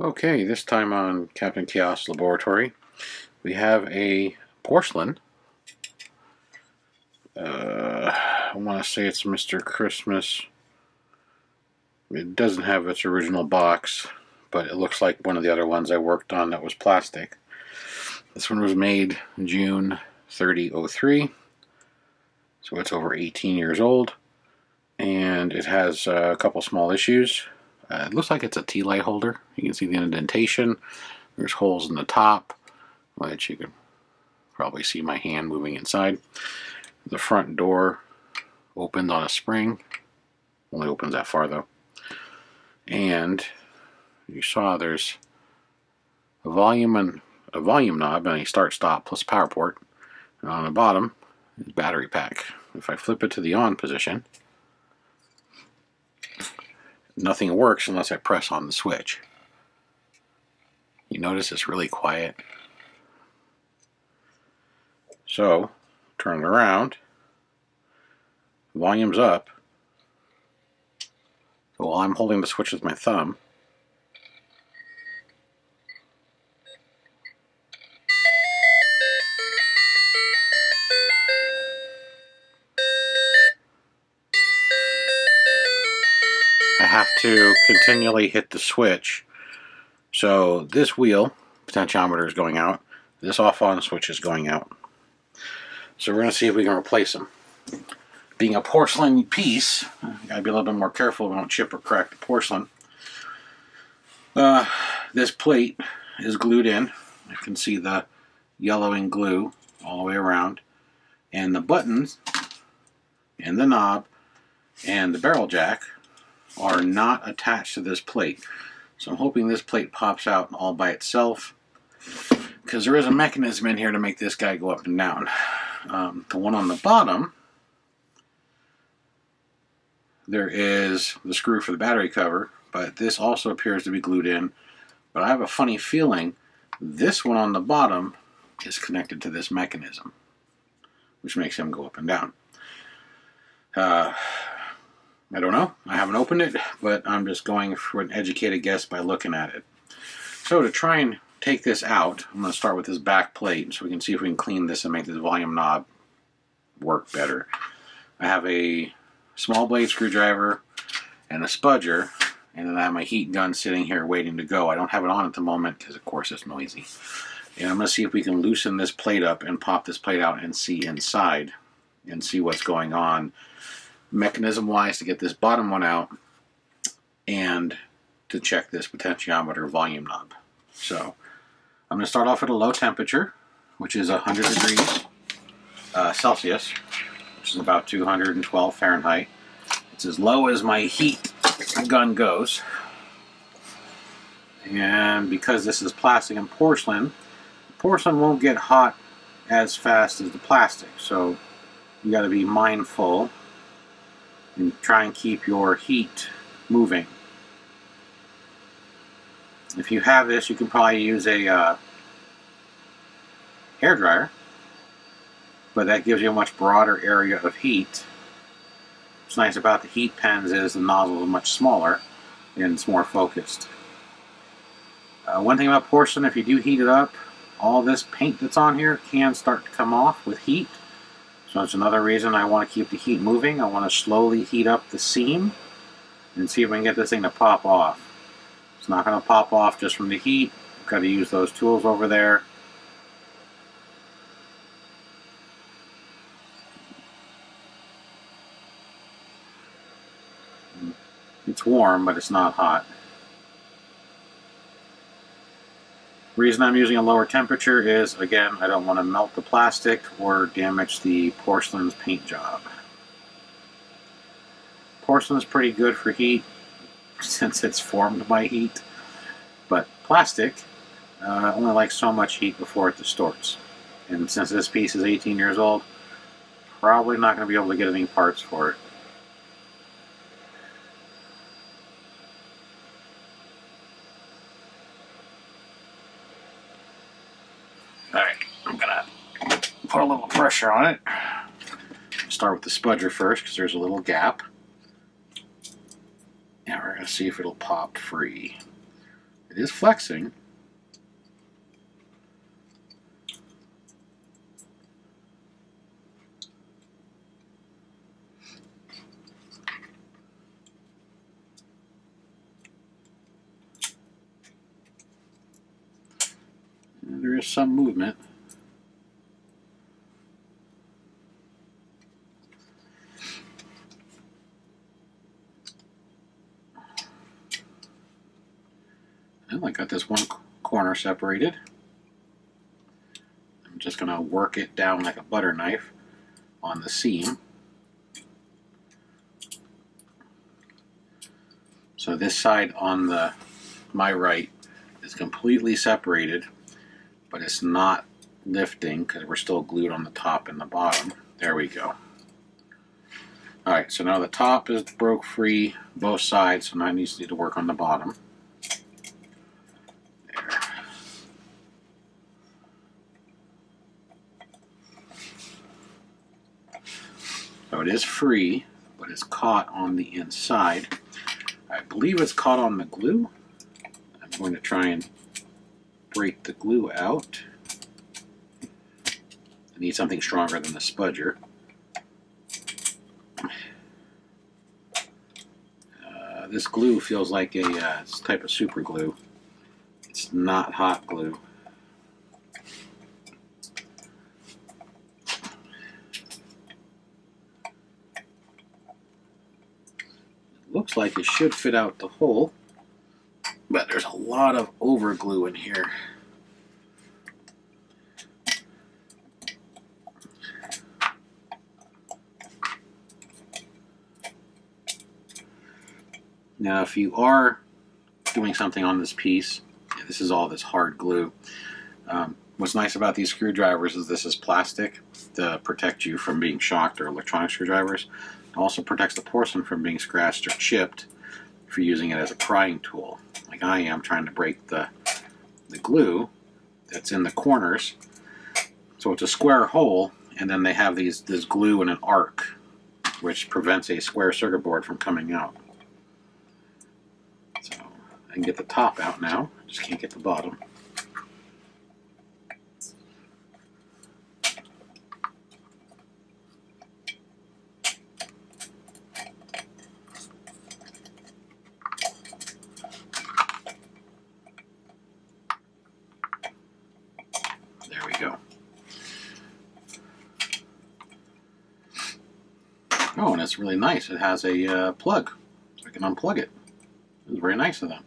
Okay, this time on Captain Chaos Laboratory, we have a porcelain. I want to say it's Mr. Christmas. It doesn't have its original box, but it looks like one of the other ones I worked on that was plastic. This one was made June 3003, so it's over 18 years old, and it has a couple small issues. It looks like it's a tea light holder. You can see the indentation. There's holes in the top, which you can probably see my hand moving inside. The front door opens on a spring. Only opens that far though. And you saw there's a volume knob and a start-stop plus power port. And on the bottom is battery pack. If I flip it to the on position, nothing works unless I press on the switch. You notice it's really quiet. So, turn it around. Volume's up. So while I'm holding the switch with my thumb, I have to continually hit the switch. So this wheel potentiometer is going out. This off-on switch is going out. So we're going to see if we can replace them. Being a porcelain piece, you gotta be a little bit more careful we don't chip or crack the porcelain. This plate is glued in. You can see the yellowing glue all the way around. And the buttons and the knob and the barrel jack are not attached to this plate. So I'm hoping this plate pops out all by itself, because there is a mechanism in here to make this guy go up and down. The one on the bottom, there is the screw for the battery cover, but this also appears to be glued in. But I have a funny feeling this one on the bottom is connected to this mechanism, which makes him go up and down. I don't know. I haven't opened it, but I'm just going for an educated guess by looking at it. So to try and take this out, I'm going to start with this back plate so we can see if we can clean this and make this volume knob work better. I have a small blade screwdriver and a spudger, and then I have my heat gun sitting here waiting to go. I don't have it on at the moment because of course it's noisy. And I'm going to see if we can loosen this plate up and pop this plate out and see inside and see what's going on mechanism wise to get this bottom one out and to check this potentiometer volume knob. So I'm going to start off at a low temperature, which is 100 degrees Celsius, which is about 212 Fahrenheit. It's as low as my heat gun goes. And because this is plastic and porcelain, porcelain won't get hot as fast as the plastic. So you got to be mindful and try and keep your heat moving. If you have this, you can probably use a hair dryer, but that gives you a much broader area of heat. What's nice about the heat pens is the nozzle is much smaller and it's more focused. One thing about porcelain, if you do heat it up, all this paint that's on here can start to come off with heat. So it's another reason I want to keep the heat moving. I want to slowly heat up the seam and see if we can get this thing to pop off. It's not going to pop off just from the heat. I've got to use those tools over there. It's warm, but it's not hot. The reason I'm using a lower temperature is, again, I don't want to melt the plastic or damage the porcelain's paint job. Porcelain is pretty good for heat since it's formed by heat, but plastic only likes so much heat before it distorts. And since this piece is 18 years old, probably not going to be able to get any parts for it. Alright, I'm gonna put a little pressure on it. Start with the spudger first because there's a little gap. Now we're gonna see if it'll pop free. It is flexing. And there is some movement. And I got this one corner separated. I'm just going to work it down like a butter knife on the seam. So this side on my right is completely separated, but it's not lifting because we're still glued on the top and the bottom. There we go. Alright, so now the top is broke free, both sides, so now I need to work on the bottom. There. So it is free, but it's caught on the inside. I believe it's caught on the glue. I'm going to try and break the glue out. I need something stronger than the spudger. This glue feels like a type of super glue. It's not hot glue. Looks like it should fit out the hole, but there's a lot of over glue in here. Now if you are doing something on this piece, this is all this hard glue. What's nice about these screwdrivers is this is plastic to protect you from being shocked, or electronic screwdrivers. It also protects the porcelain from being scratched or chipped if you're using it as a prying tool, like I am trying to break the glue that's in the corners. So it's a square hole, and then they have this glue in an arc, which prevents a square circuit board from coming out. So I can get the top out now, just can't get the bottom. There we go. Oh, and it's really nice. It has a plug, so I can unplug it. It was very nice of them.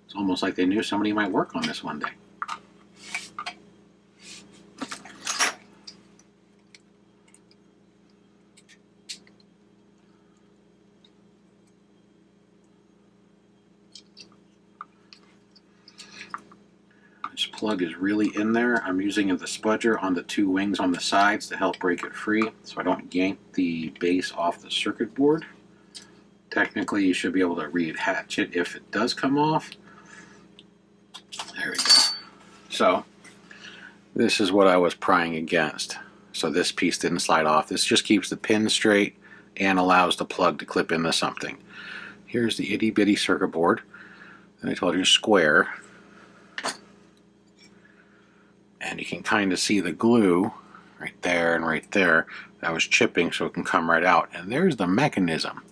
It's almost like they knew somebody might work on this one day. This plug is really in there. I'm using the spudger on the two wings on the sides to help break it free so I don't yank the base off the circuit board. Technically, you should be able to reattach it if it does come off. There we go. So, this is what I was prying against. So this piece didn't slide off. This just keeps the pin straight and allows the plug to clip into something. Here's the itty bitty circuit board. And I told you square. And you can kind of see the glue right there and right there that was chipping, so it can come right out. And there's the mechanism,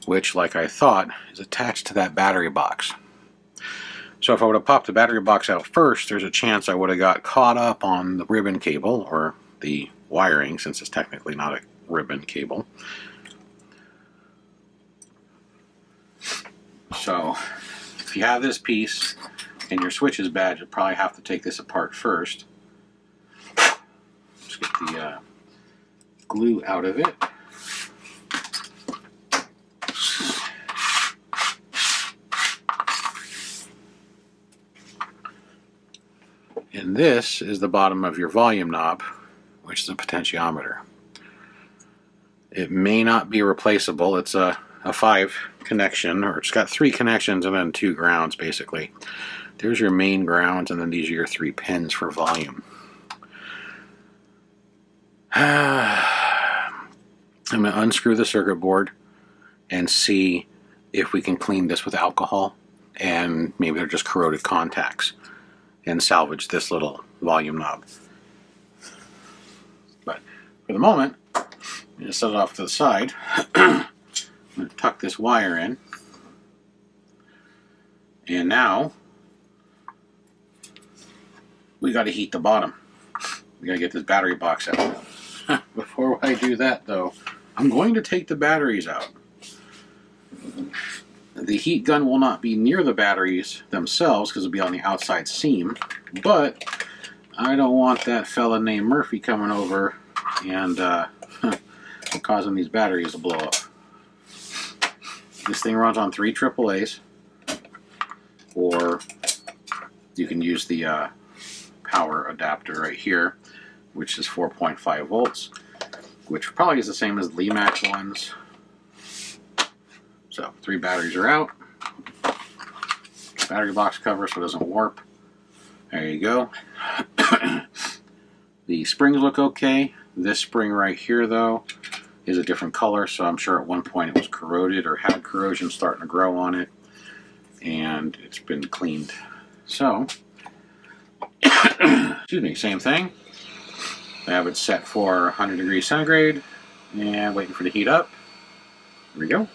which, like I thought, is attached to that battery box. So if I would have popped the battery box out first, there's a chance I would have got caught up on the ribbon cable, or the wiring, since it's technically not a ribbon cable. So if you have this piece and your switch is bad, you'll probably have to take this apart first. Just get the glue out of it. And this is the bottom of your volume knob, which is a potentiometer. It may not be replaceable. It's a 5 connection, or it's got 3 connections and then 2 grounds basically. There's your main grounds, and then these are your 3 pins for volume. I'm going to unscrew the circuit board and see if we can clean this with alcohol and maybe they're just corroded contacts, and salvage this little volume knob. But for the moment, I'm going to set it off to the side. I'm going to tuck this wire in, and now we got to heat the bottom. We got to get this battery box out. Before I do that, though, I'm going to take the batteries out. The heat gun will not be near the batteries themselves because it'll be on the outside seam, but I don't want that fella named Murphy coming over and causing these batteries to blow up. This thing runs on 3 AAAs, or you can use the power adapter right here, which is 4.5 volts, which probably is the same as the Lemax ones. So 3 batteries are out. Battery box cover so it doesn't warp. There you go. The springs look okay. This spring right here, though, is a different color, so I'm sure at one point it was corroded or had corrosion starting to grow on it, and it's been cleaned. So, excuse me, same thing. I have it set for 100 degrees centigrade and waiting for it to heat up. There we go.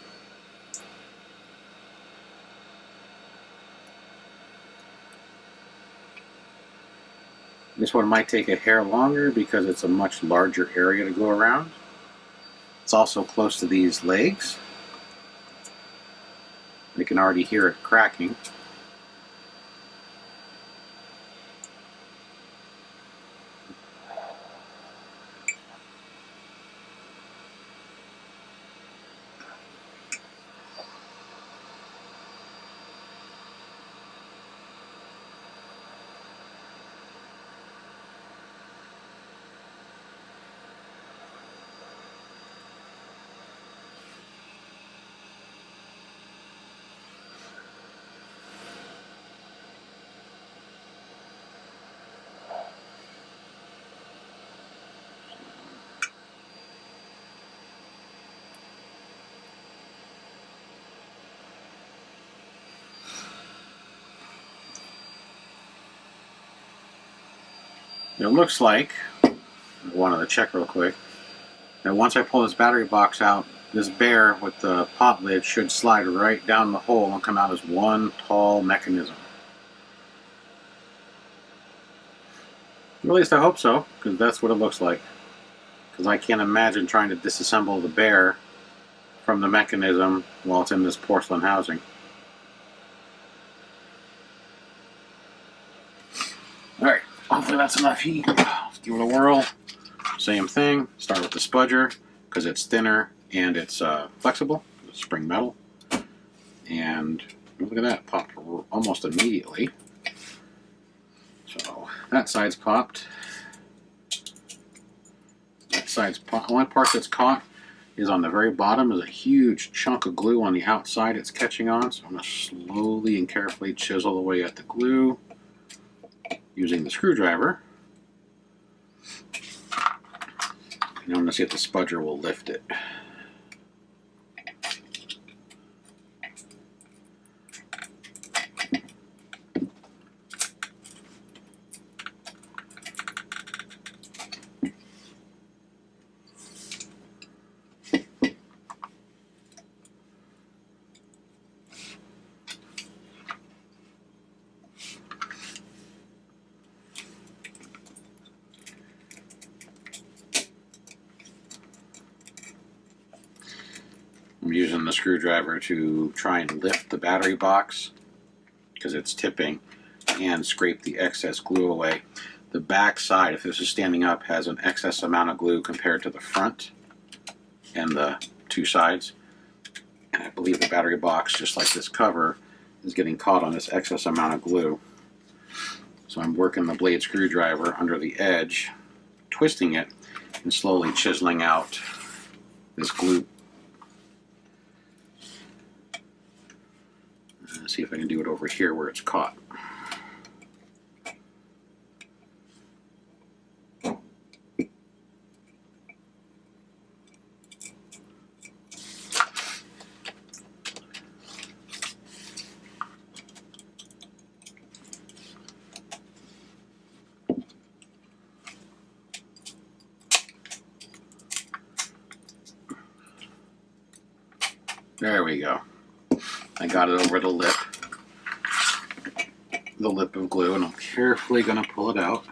This one might take a hair longer because it's a much larger area to go around. It's also close to these legs. You can already hear it cracking. It looks like, I wanted to check real quick, that once I pull this battery box out, this bear with the pot lid should slide right down the hole and come out as one tall mechanism. At least I hope so, because that's what it looks like. Because I can't imagine trying to disassemble the bear from the mechanism while it's in this porcelain housing. Alright, hopefully that's enough heat. Let's give it a whirl. Same thing, start with the spudger, because it's thinner and it's flexible, it's spring metal. And look at that, popped almost immediately. So that side's popped. That side's popped. The only part that's caught is on the very bottom. Is a huge chunk of glue on the outside it's catching on. So I'm going to slowly and carefully chisel away at the glue using the screwdriver. And I'm going to see if the spudger will lift it. I'm using the screwdriver to try and lift the battery box because it's tipping and scrape the excess glue away. The back side, if this is standing up, has an excess amount of glue compared to the front and the two sides. And I believe the battery box, just like this cover, is getting caught on this excess amount of glue. So I'm working the blade screwdriver under the edge, twisting it, and slowly chiseling out this glue. Let's see if I can do it over here where it's caught. There we go. I got it over the lip of glue, and I'm carefully going to pull it out.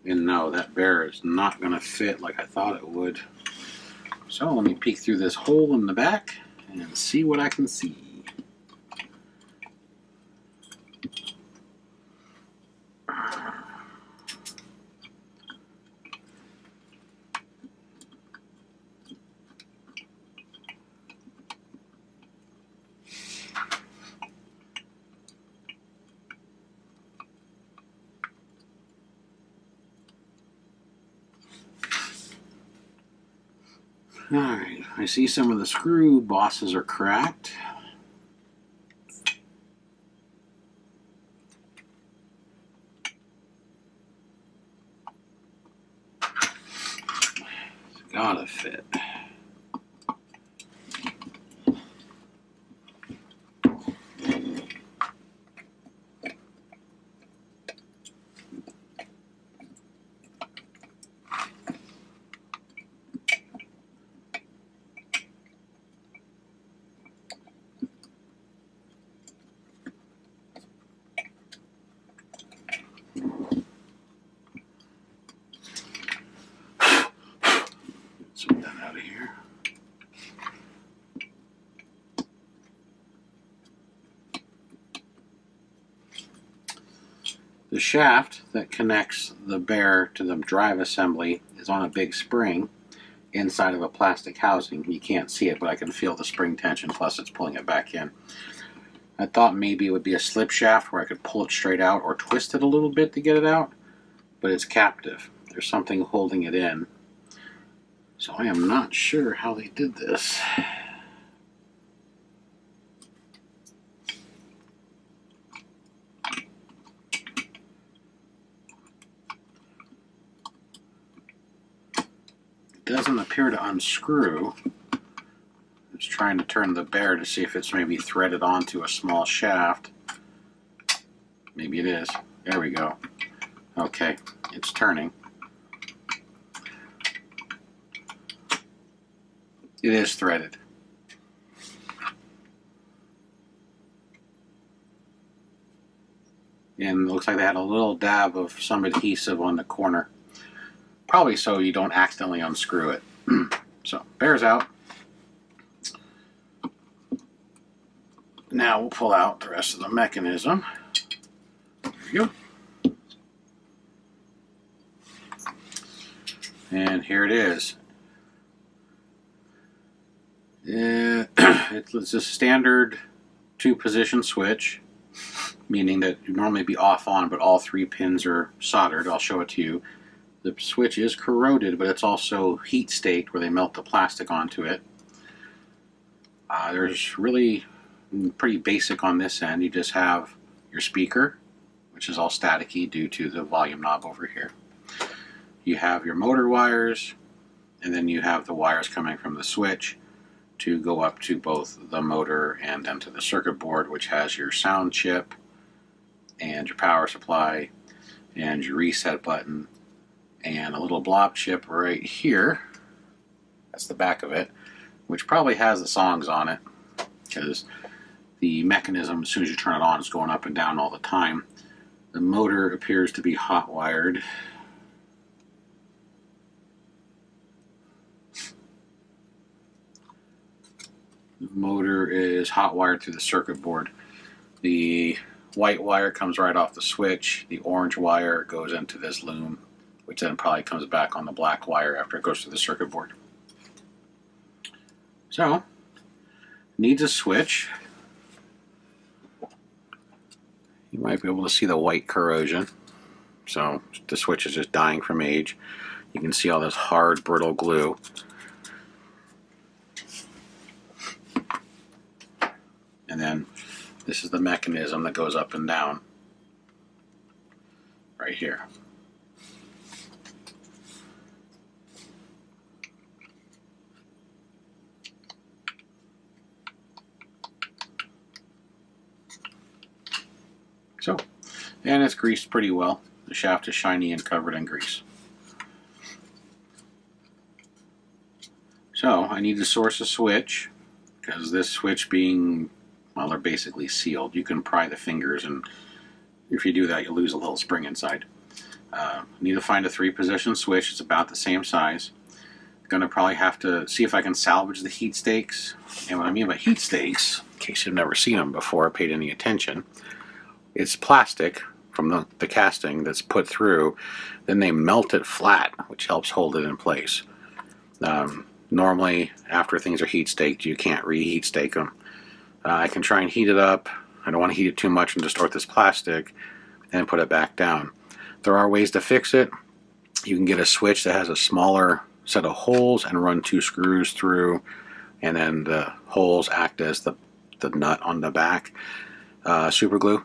And no, that bear is not going to fit like I thought it would. So let me peek through this hole in the back and see what I can see. Alright, I see some of the screw bosses are cracked. It's gotta fit. Get that out of here. The shaft that connects the bear to the drive assembly is on a big spring inside of a plastic housing. You can't see it, but I can feel the spring tension, plus it's pulling it back in. I thought maybe it would be a slip shaft where I could pull it straight out or twist it a little bit to get it out, but it's captive. There's something holding it in. So I am not sure how they did this. It doesn't appear to unscrew. I'm just trying to turn the bear to see if it's maybe threaded onto a small shaft. Maybe it is. There we go. Okay, it's turning. It is threaded. And it looks like they had a little dab of some adhesive on the corner. Probably so you don't accidentally unscrew it. So, bear's out. Now we'll pull out the rest of the mechanism. There we go. And here it is. It's a standard 2-position switch, meaning that you'd normally be off on, but all 3 pins are soldered. I'll show it to you. The switch is corroded, but it's also heat staked where they melt the plastic onto it. There's really pretty basic on this end. You just have your speaker, which is all staticky due to the volume knob over here. You have your motor wires, and then you have the wires coming from the switch to go up to both the motor and then to the circuit board, which has your sound chip and your power supply and your reset button and a little blob chip right here. That's the back of it, which probably has the songs on it because the mechanism, as soon as you turn it on, is going up and down all the time. The motor appears to be hot wired. The motor is hot wired through the circuit board. The white wire comes right off the switch. The orange wire goes into this loom, which then probably comes back on the black wire after it goes through the circuit board. So, needs a switch. You might be able to see the white corrosion. So, the switch is just dying from age. You can see all this hard, brittle glue. And then this is the mechanism that goes up and down right here. So, and it's greased pretty well. The shaft is shiny and covered in grease. So I need to source a switch, because this switch being, well, they're basically sealed. You can pry the fingers, and if you do that, you'll lose a little spring inside. Need to find a 3-position switch. It's about the same size. Gonna probably have to see if I can salvage the heat stakes. And what I mean by heat stakes, in case you've never seen them before or paid any attention, it's plastic from the casting that's put through. Then they melt it flat, which helps hold it in place. Normally, after things are heat staked, you can't reheat stake them. I can try and heat it up. I don't want to heat it too much and distort this plastic, and put it back down. There are ways to fix it. You can get a switch that has a smaller set of holes and run 2 screws through, and then the holes act as the nut on the back. Super glue,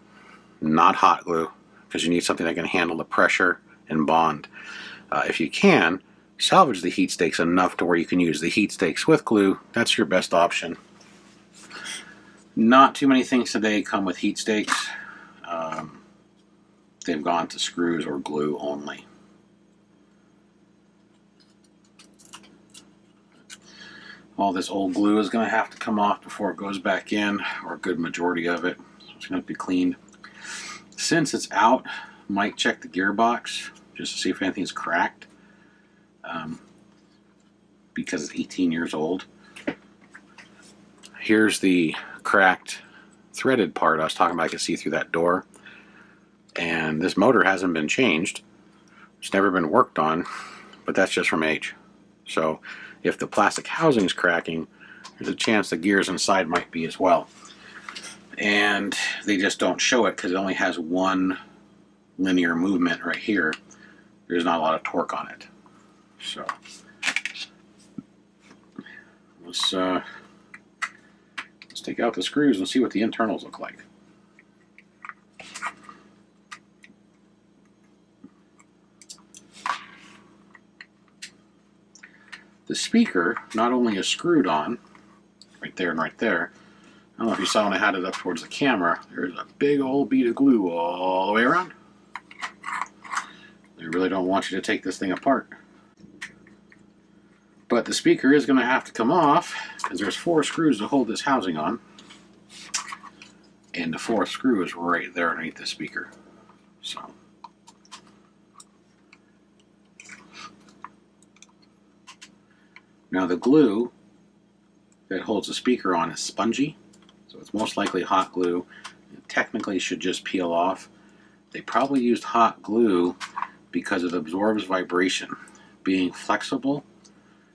not hot glue, because you need something that can handle the pressure and bond. If you can, salvage the heat stakes enough to where you can use the heat stakes with glue. That's your best option. Not too many things today come with heat stakes. They've gone to screws or glue only. All this old glue is going to have to come off before it goes back in, or a good majority of it. So it's going to have to be cleaned. Since it's out, might check the gearbox just to see if anything's cracked, because it's 18 years old. Here's the cracked threaded part I was talking about. I could see through that door. And this motor hasn't been changed. It's never been worked on, but that's just from age. So if the plastic housing is cracking, there's a chance the gears inside might be as well. And they just don't show it because it only has one linear movement right here. There's not a lot of torque on it. So let's take out the screws and see what the internals look like. The speaker not only is screwed on, right there and right there. I don't know if you saw when I had it up towards the camera, there's a big old bead of glue all the way around. They really don't want you to take this thing apart. But the speaker is going to have to come off, because there's 4 screws to hold this housing on. And the 4th screw is right there underneath the speaker. So now the glue that holds the speaker on is spongy, so it's most likely hot glue. It technically should just peel off. They probably used hot glue because it absorbs vibration. Being flexible,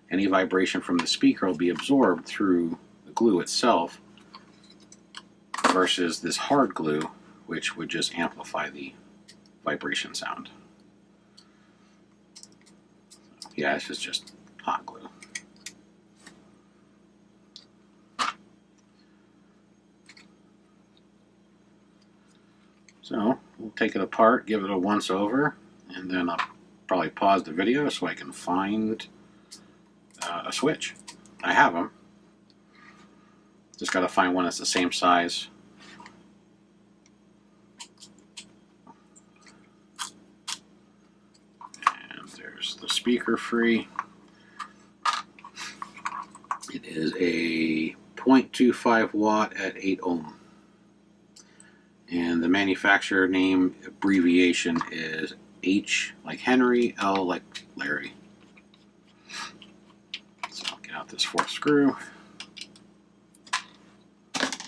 any vibration from the speaker will be absorbed through the glue itself, versus this hard glue, which would just amplify the vibration sound. Yeah, this is just hot glue. So we'll take it apart, give it a once over, and then I'll probably pause the video so I can find a switch. I have them. Just got to find one that's the same size. And there's the speaker free. It is a 0.25 watt at 8 ohm. And the manufacturer name abbreviation is H like Henry, L like Larry. So I'll get out this 4th screw.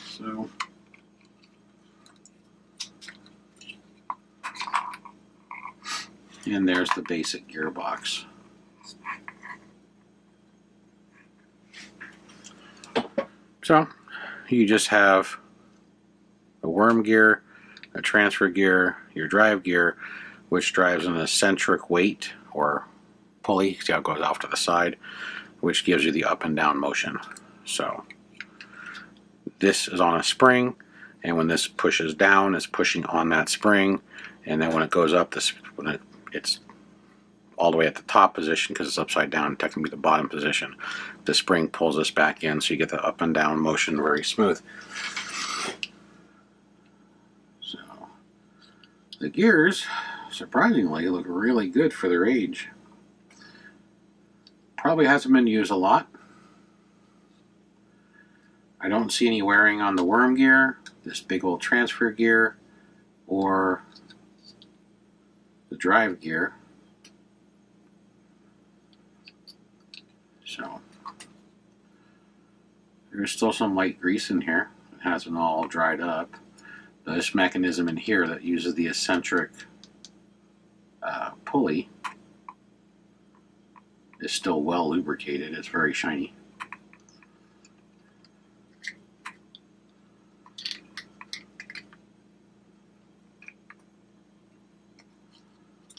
So and there's the basic gearbox. So you just have a worm gear, a transfer gear, your drive gear, which drives an eccentric weight or pulley. See how it goes off to the side, which gives you the up and down motion. So this is on a spring, and when this pushes down, it's pushing on that spring, and then when it goes up, it's all the way at the top position because it's upside down, technically the bottom position. The spring pulls this back in, so you get the up and down motion very smooth. The gears, surprisingly, look really good for their age. Probably hasn't been used a lot. I don't see any wearing on the worm gear, this big old transfer gear, or the drive gear. So there's still some light grease in here. It hasn't all dried up. This mechanism in here that uses the eccentric pulley is still well lubricated. It's very shiny.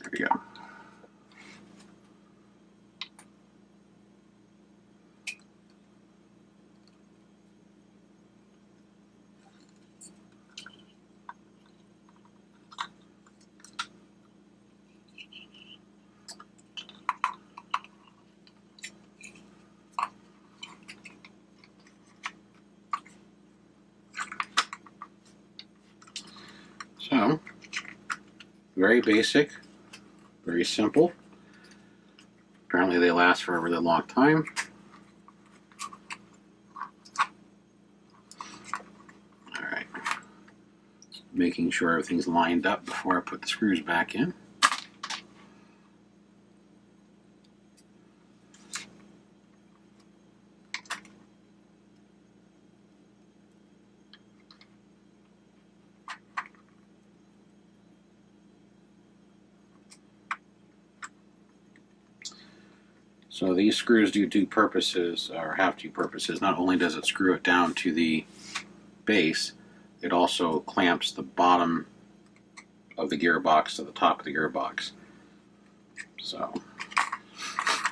There we go. So, very basic, very simple. Apparently they last for a really long time. Alright. Making sure everything's lined up before I put the screws back in. So these screws do two purposes, or have two purposes. Not only does it screw it down to the base, it also clamps the bottom of the gearbox to the top of the gearbox. So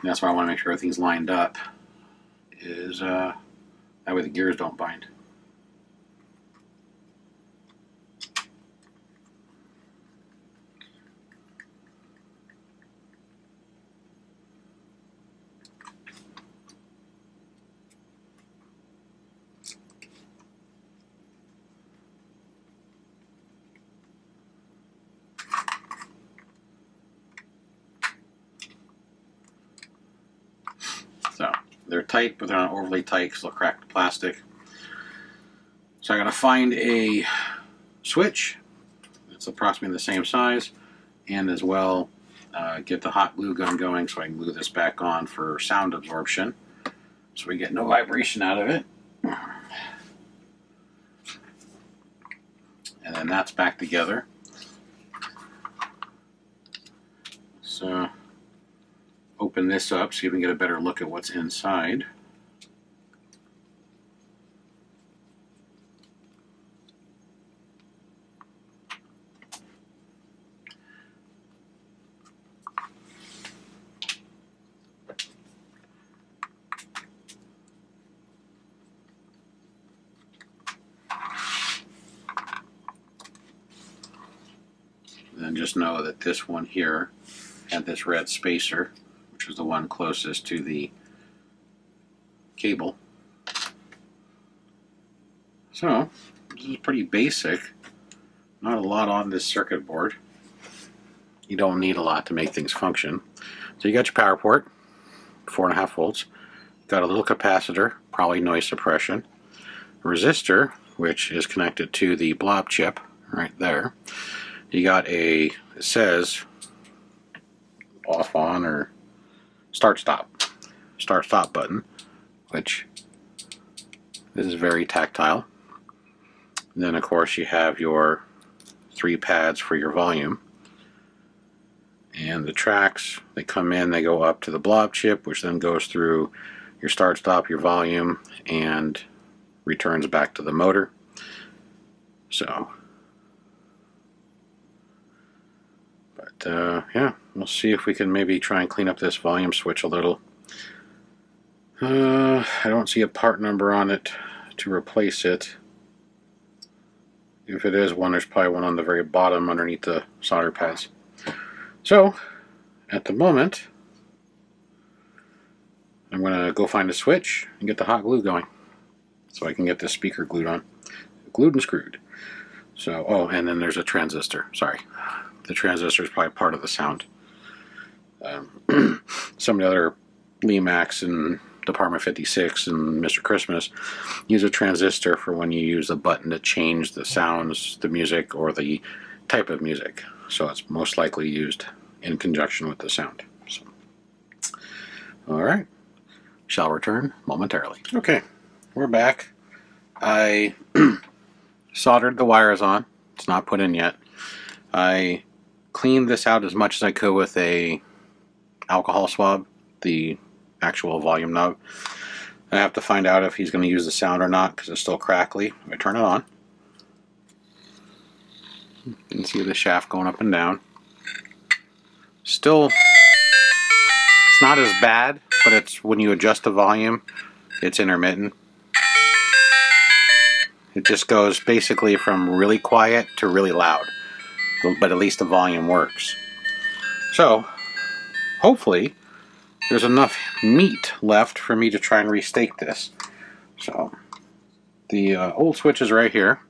that's why I want to make sure everything's lined up, is that way the gears don't bind. So they're tight, but they're not overly tight because they'll crack the plastic. So I gotta find a switch that's approximately the same size, and as well get the hot glue gun going so I can glue this back on for sound absorption, so we get no vibration out of it. And then that's back together. So open this up so you can get a better look at what's inside. And just know that this one here had this red spacer, which was the one closest to the cable. So this is pretty basic. Not a lot on this circuit board. You don't need a lot to make things function. So you got your power port, 4.5 volts. Got a little capacitor, probably noise suppression. Resistor, which is connected to the blob chip right there. You got a, it says off on or start stop button, which is very tactile. And then of course you have your 3 pads for your volume, and the tracks, they come in, they go up to the blob chip, which then goes through your start stop, your volume, and returns back to the motor. So yeah, we'll see if we can maybe try and clean up this volume switch a little. I don't see a part number on it to replace it. If it is one, there's probably one on the very bottom underneath the solder pads. So at the moment, I'm going to go find a switch and get the hot glue going so I can get this speaker glued on. Glued and screwed. So, oh, and then there's a transistor. Sorry. The transistor is probably part of the sound. Some of the other Lemax and Department 56 and Mr. Christmas, use a transistor for when you use a button to change the sounds, the music, or the type of music. So it's most likely used in conjunction with the sound. So, all right, shall return momentarily. Okay, we're back. I soldered the wires on. It's not put in yet. I cleaned this out as much as I could with a alcohol swab, the actual volume knob. I have to find out if he's going to use the sound or not because it's still crackly. I turn it on. You can see the shaft going up and down. Still, it's not as bad, but it's when you adjust the volume, it's intermittent. It just goes basically from really quiet to really loud, but at least the volume works. So, hopefully, there's enough meat left for me to try and restake this. So, the old switch is right here,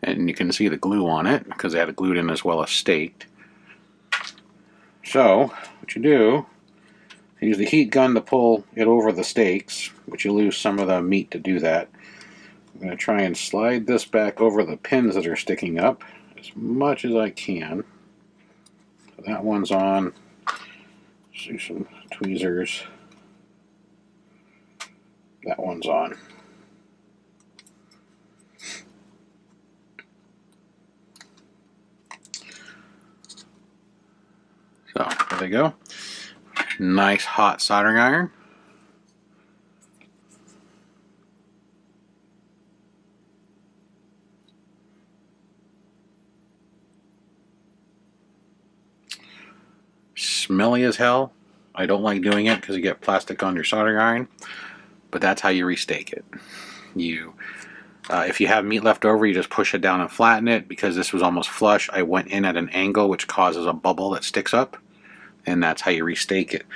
and you can see the glue on it because they had it glued in as well as staked. So, what you do, you use the heat gun to pull it over the stakes, but you lose some of the meat to do that. I'm going to try and slide this back over the pins that are sticking up as much as I can. So that one's on. Let's do some tweezers. That one's on. So there they go. Nice hot soldering iron. Smelly as hell. I don't like doing it because you get plastic on your soldering iron, but that's how you restake it. If you have meat left over, you just push it down and flatten it. Because this was almost flush, I went in at an angle which causes a bubble that sticks up, and that's how you restake it.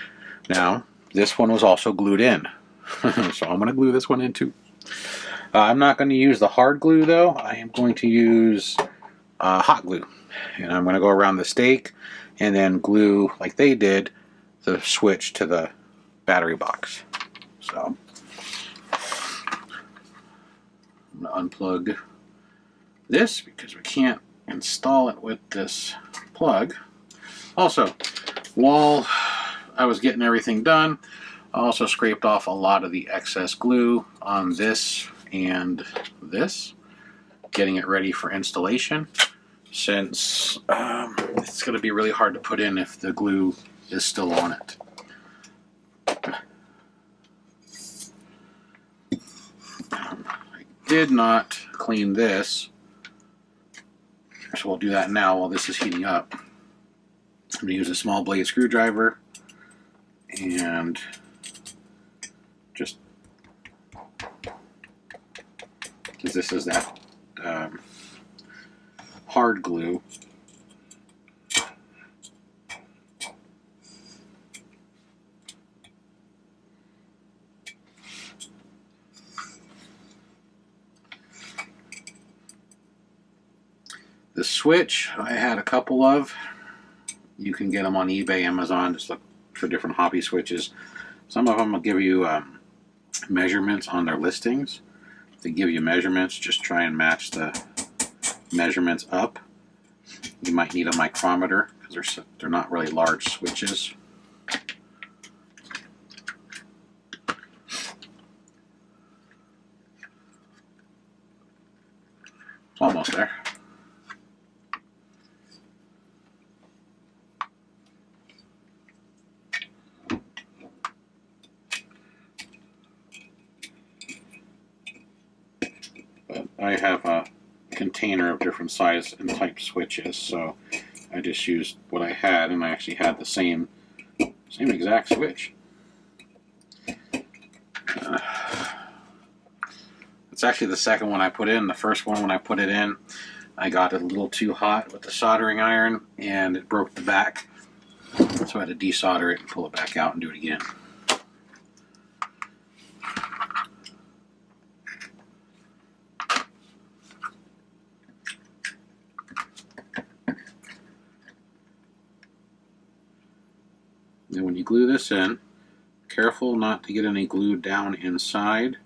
Now, this one was also glued in, so I'm going to glue this one in too. I'm not going to use the hard glue though. I am going to use hot glue, and I'm going to go around the stake and then glue, like they did, the switch to the battery box. So I'm going to unplug this because we can't install it with this plug. Also, while I was getting everything done, I also scraped off a lot of the excess glue on this and this, getting it ready for installation, since it's going to be really hard to put in if the glue is still on it. I did not clean this, so we'll do that now while this is heating up. I'm going to use a small blade screwdriver and just, because this is that hard glue, the switch I had a couple of. You can get them on eBay, Amazon. Just look for different hobby switches. Some of them will give you measurements on their listings. If they give you measurements, just try and match the measurements up. You might need a micrometer because they're not really large switches. It's almost there. But I have a container of different size and type switches, so I just used what I had, and I actually had the same exact switch. It's actually the second one I put in. The first one, when I put it in, I got it a little too hot with the soldering iron and it broke the back, so I had to desolder it and pull it back out and do it again. And when you glue this in, Careful not to get any glue down inside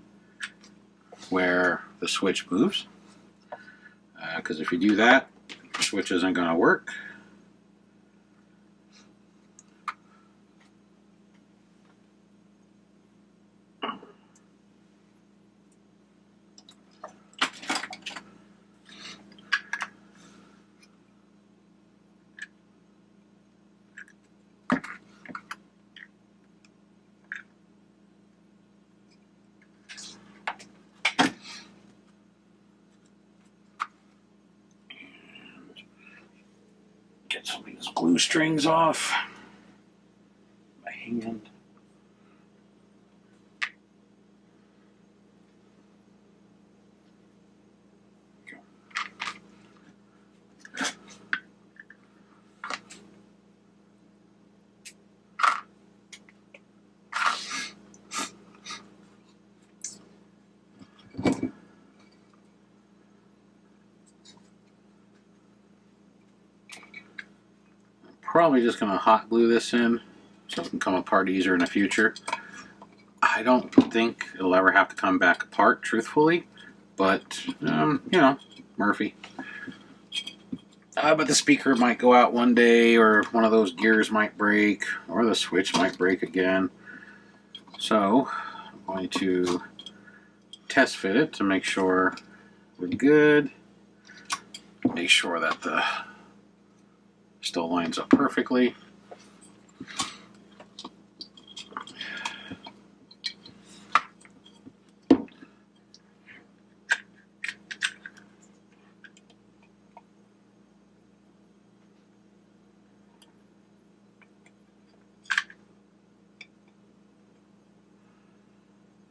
where the switch moves, because if you do that, the switch isn't going to work. Get some of these glue strings off by hand. Probably just going to hot glue this in so it can come apart easier in the future. I don't think it'll ever have to come back apart, truthfully, but you know, Murphy. But the speaker might go out one day, or one of those gears might break, or the switch might break again. So I'm going to test fit it to make sure we're good. Make sure that the still lines up perfectly.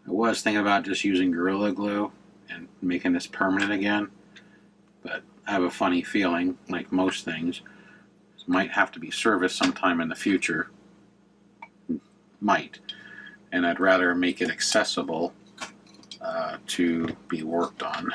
I was thinking about just using Gorilla Glue and making this permanent again, but I have a funny feeling, like most things, it might have to be serviced sometime in the future. Might. And I'd rather make it accessible to be worked on.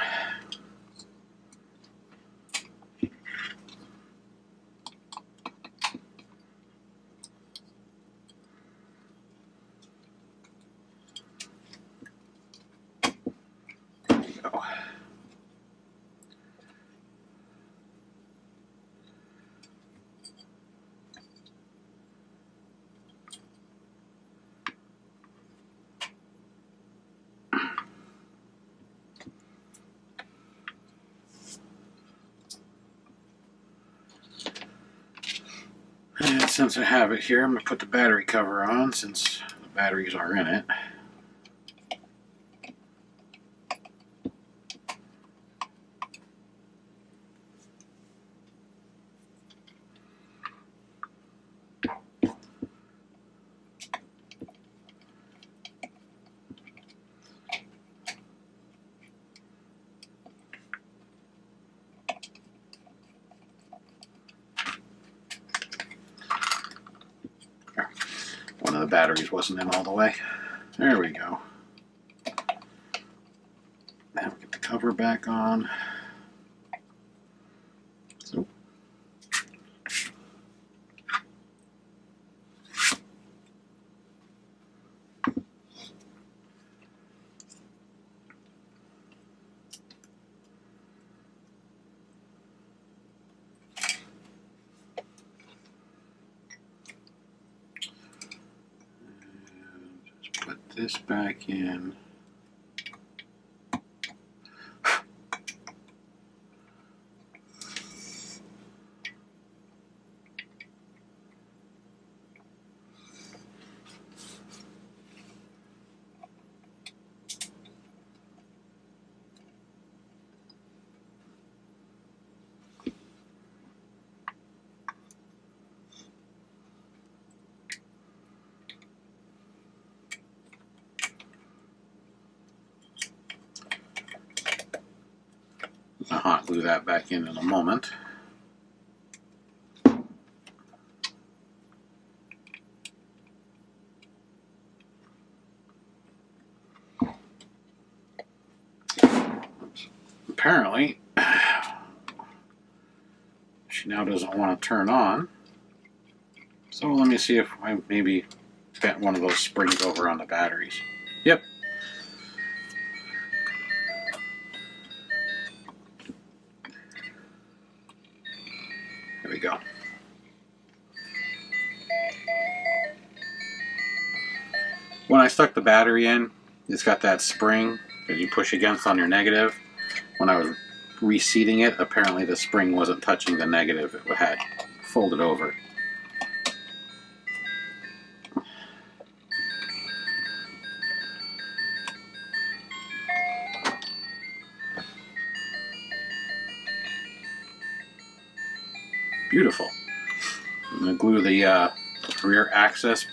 And since I have it here, I'm going to put the battery cover on since the batteries are in it. One of the batteries wasn't in all the way. There we go. Now we get the cover back on. So. Put this back in. I'll hot glue that back in a moment. Apparently, she now doesn't want to turn on. So let me see if I maybe bent one of those springs over on the batteries. Yep. There we go. When I stuck the battery in, it's got that spring that you push against on your negative. When I was reseating it, apparently the spring wasn't touching the negative. It had folded over. Beautiful. I'm going to glue the rear access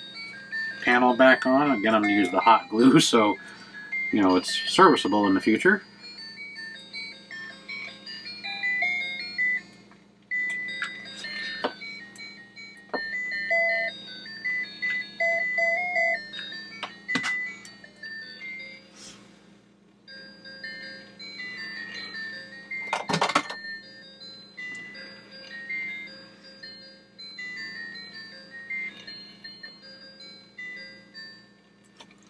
panel back on. Again, I'm going to use the hot glue so you know it's serviceable in the future.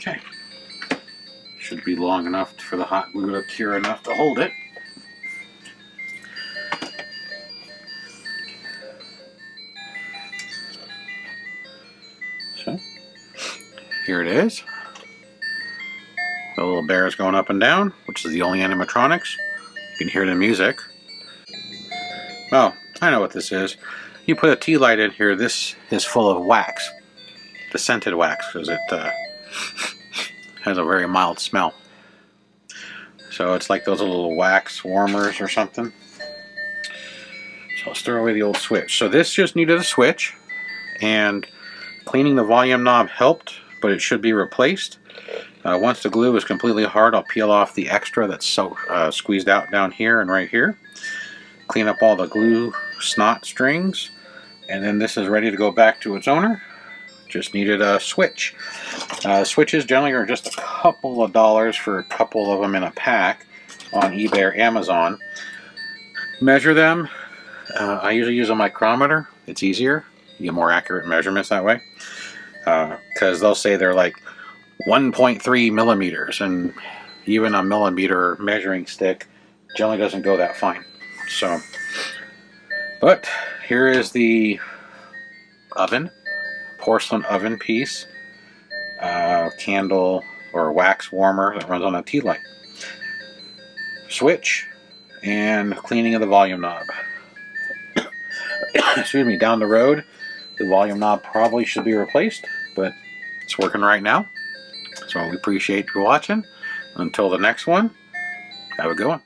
Okay, should be long enough for the hot glue to cure enough to hold it. So, here it is. The little bear is going up and down, which is the only animatronics. You can hear the music. Oh, I know what this is. You put a tea light in here, this is full of wax. The scented wax, because it has a very mild smell. So it's like those little wax warmers or something. So let's throw away the old switch. So this just needed a switch, and cleaning the volume knob helped, but it should be replaced. Once the glue is completely hard, I'll peel off the extra that's squeezed out down here and right here. Clean up all the glue snot strings, and then this is ready to go back to its owner. Just needed a switch. Switches generally are just a couple of dollars for a couple of them in a pack on eBay or Amazon. Measure them. I usually use a micrometer. It's easier. You get more accurate measurements that way. Because they'll say they're like 1.3 millimeters, and even a millimeter measuring stick generally doesn't go that fine. So, but here is the oven. Porcelain oven piece, candle or wax warmer that runs on a tea light, switch, and cleaning of the volume knob. Excuse me, down the road the volume knob probably should be replaced, but it's working right now. So we appreciate you watching. Until the next one, have a good one.